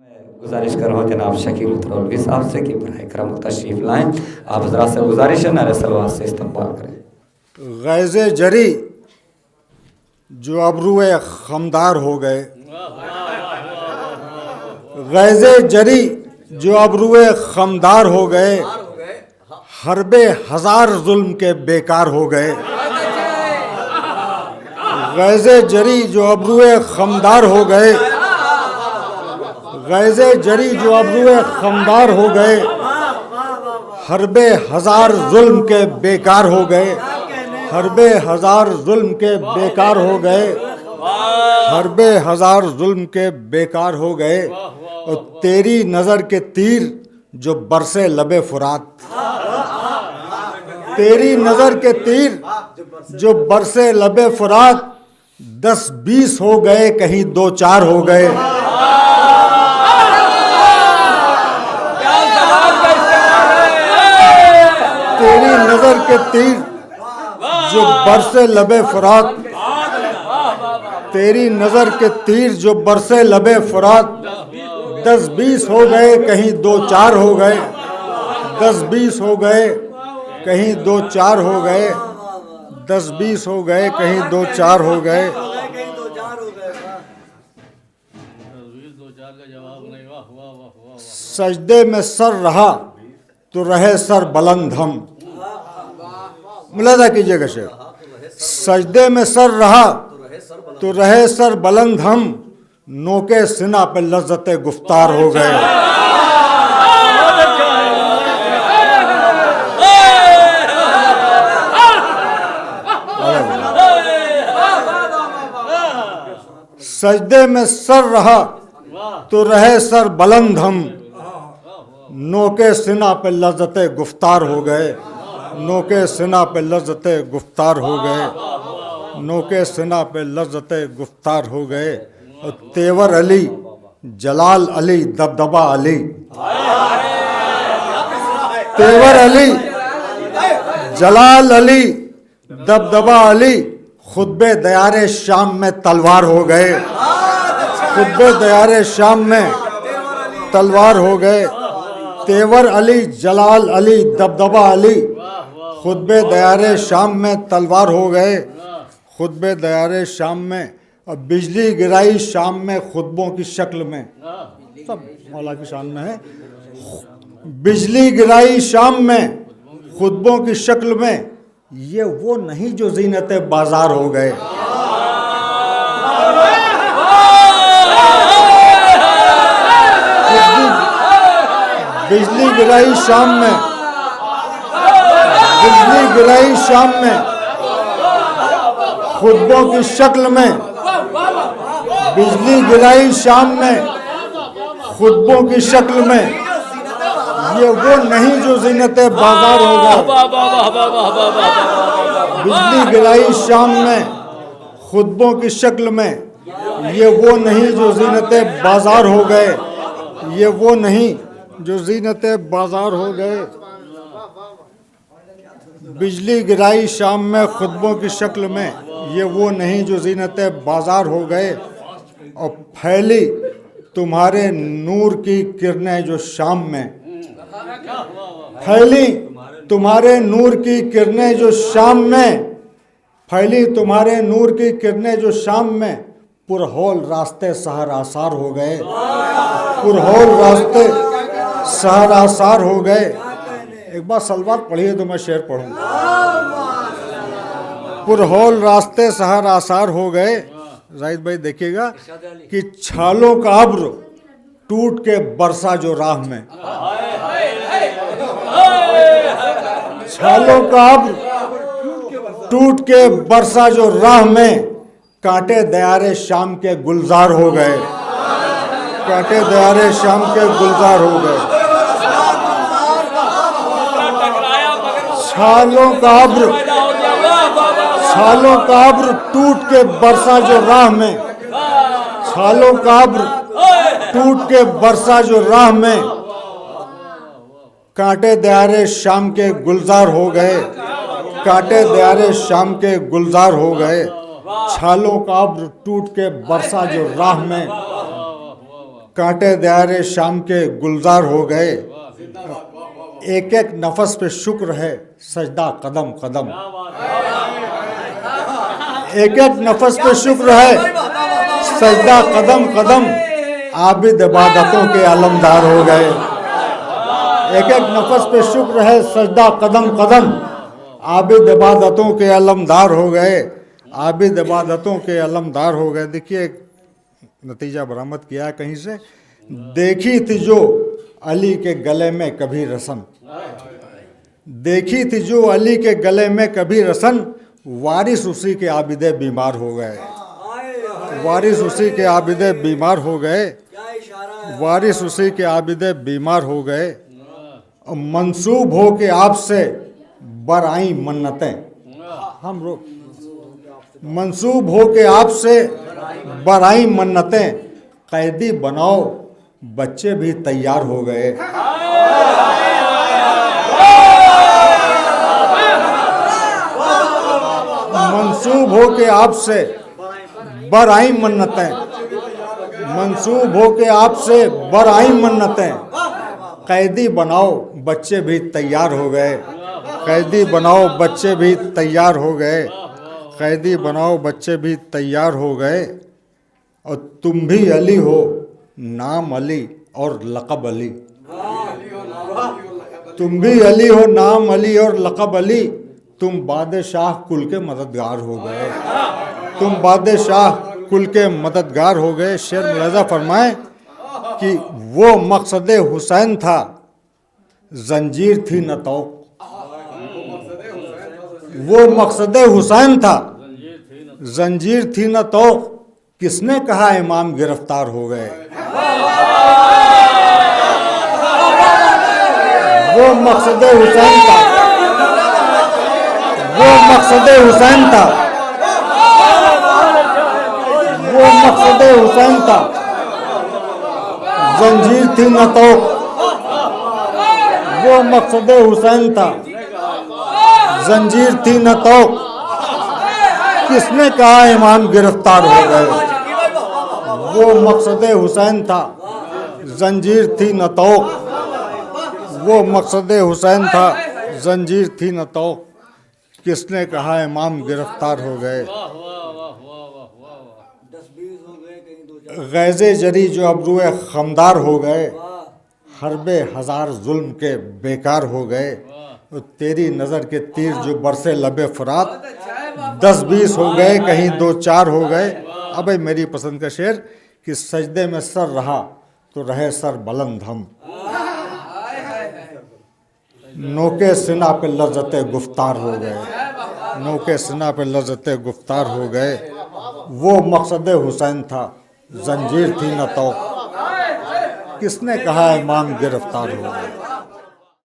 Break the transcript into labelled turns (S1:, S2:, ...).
S1: गुजारिश कर रहा हूँ जनाब शकील उतरौलवी साहब से कि बराए करम तशरीफ लाएं। आप हजरात से गुजारिश है नारे सलवात से इस्तकबाल करें।
S2: गैज़े जरी जो अबरुए खमदार हो गए, गैज़े जरी जो अबरुए खमदार हो गए, हरबे हजार जुल्म के बेकार हो गए। गैज़े जरी जो अबरुए खमदार हो गए, गैज़े जरी जो अबरुए खमदार हो गए, हरबे हजार जुल्म के बेकार हो गए, हरबे हजार जुल्म के बेकार हो गए, हरबे हजार जुल्म के बेकार हो गए। और तेरी नज़र के तीर जो बरसे लबे फुरात, तेरी नज़र के तीर जो बरसे लबे फुरात, 10-20 हो गए कहीं 2-4 हो गए। तेरी नज़र के तीर जो बरसे लबे फुरात, तेरी नज़र के तीर जो बरसे लबे फुरात, 10-20 हो गए कहीं 2-4 हो गए, 10-20 हो गए कहीं 2-4 हो गए, 10-20 हो गए कहीं 2-4 हो गए। सजदे में सर रहा तो रहे सर बुलंद हम, मुलाजा कीजिएगा शेर। सजदे में सर रहा तो रहे सर बुलंद हम, नोके सिना पे लज्जते गुफ्तार हो गए। सजदे में सर रहा तो रहे सर बुलंद हम, नोके सिना पे लज्जते गुफ्तार हो गए, नोके सिना पे लज्जते गुफ्तार हो गए, नोके सिना पे लज्जते गुफ्तार हो गए। और तेवर अली, जलाल अली, दबदबा अली, तेवर अली, जलाल अली, दबदबा अली, खुतबे दयारे शाम में तलवार हो गए, खुतबे दयारे शाम में तलवार हो गए। तेवर अली, जलाल अली, दबदबा अली, खुतबे दयारे शाम में तलवार हो गए, खुतबे दयारे शाम में। और बिजली गिराई शाम में खुतबों की शक्ल में, सब मौला की शान में है। बिजली गिराई शाम में खुतबों की शक्ल में, ये वो नहीं जो जीनते बाजार हो गए। बिजली गिराई शाम में, बिजली गिराई शाम में खुतबों की शक्ल में, बिजली गिराई शाम में खुतबों की शक्ल में, ये वो नहीं जो जीनते बाजार होगा। बिजली गिराई शाम में खुतबों की शक्ल में, ये वो नहीं जो जीनते बाजार हो गए, ये वो नहीं जो जीनते बाजार हो गए। बिजली गिराई शाम में खुतबों की शक्ल में, ये वो नहीं जो जीनते बाजार हो गए। और फैली तुम्हारे नूर की किरणें जो शाम में, फैली तुम्हारे नूर की किरणें जो शाम में, फैली तुम्हारे नूर की किरणें जो शाम में, पुरहौल रास्ते सहरासार हो गए, पुरहौल रास्ते सहरासार हो गए। एक बार सलवात पढ़िए तो मैं शेर पढ़ूंगा। पुरहौल रास्ते सहरासार हो गए। जाहिद भाई देखिएगा कि छालों का अब्र टूट के बरसा जो राह में, छालों का अब्र टूट के बरसा जो राह में, कांटे दयारे शाम के गुलजार हो गए, कांटे दयारे शाम के गुलजार हो गए। छालों का अब्र, छालों का अब्र टूट के बरसा जो राह में, छालों का अब्र टूट के बरसा जो राह में, कांटे दयारे शाम के गुलजार हो गए, कांटे दयारे शाम के गुलजार हो गए। छालों का अब्र टूट के बरसा जो राह में, कांटे दायरे शाम के गुलजार हो गए, एक एक नफस पे शुक्र है सजदा कदम कदम, एक एक नफस पे शुक्र है सजदा कदम कदम, आबिद इबादतों के अलमदार हो गए। एक एक नफस पे शुक्र है सजदा कदम कदम, आबिद इबादतों के अलमदार हो गए, आबिद इबादतों के अलमदार हो गए। देखिए एक नतीजा बरामद किया है कहीं से, देखी थी जो अली के गले में कभी रसन, देखी थी जो अली के गले में कभी रसन, वारिस उसी के आबिदे बीमार हो गए, वारिस उसी के आबिदे बीमार हो गए, वारिस उसी के आबिदे बीमार हो गए। मंसूब हो के आपसे बराई मन्नतें, हम लोग मंसूब हो के आपसे बराई मन्नतें, कैदी बनाओ बच्चे भी तैयार हो गए। मंसूब हो के आपसे बराई मन्नतें, मंसूब हो के आपसे बराई मन्नतें, कैदी बनाओ बच्चे भी तैयार हो गए, कैदी बनाओ बच्चे भी तैयार हो गए, कैदी बनाओ बच्चे भी तैयार हो गए। और तुम भी अली हो, नाम अली और लक़ब अली, तुम भी अली हो, नाम अली और लक़ब अली, तुम बादशाह कुल के मददगार हो गए, तुम बादशाह कुल के मददगार हो गए। शेर मुलाजा फरमाए कि वो मकसद हुसैन था, जंजीर थी न तौक, वो मकसद हुसैन था, जंजीर थी न तौक, किसने कहा इमाम गिरफ्तार हो गए। वो मकसद हुसैन था, वो मकसद हुसैन था, वो मकसद हुसैन था, जंजीर थी न तौक, वो मकसद हुसैन था, जंजीर थी न तौक, किसने कहा इमाम गिरफ्तार हो गए। वो मकसद हुसैन था, जंजीर थी न तौक, वो मकसद हुसैन था, जंजीर थी न तौक, किसने कहा इमाम गिरफ्तार हो गए। गैज़े जरी जो अबरुए खमदार हो गए, हरबे हजार जुल्म के बेकार हो गए। तो तेरी नज़र के तीर जो बरसे लबे फरात, 10-20 हो गए कहीं 2-4 हो गए। अब मेरी पसंद का शेर कि सजदे में सर रहा तो रहे सर बुलंद हम, नोके सिना पे लज़्ज़ते गुफ्तार हो गए, नोके सिना पे लज़्ज़ते गुफ्तार हो गए। वो मकसद हुसैन था, जंजीर थी न तौक, किसने कहा इमाम गिरफ्तार हो गए।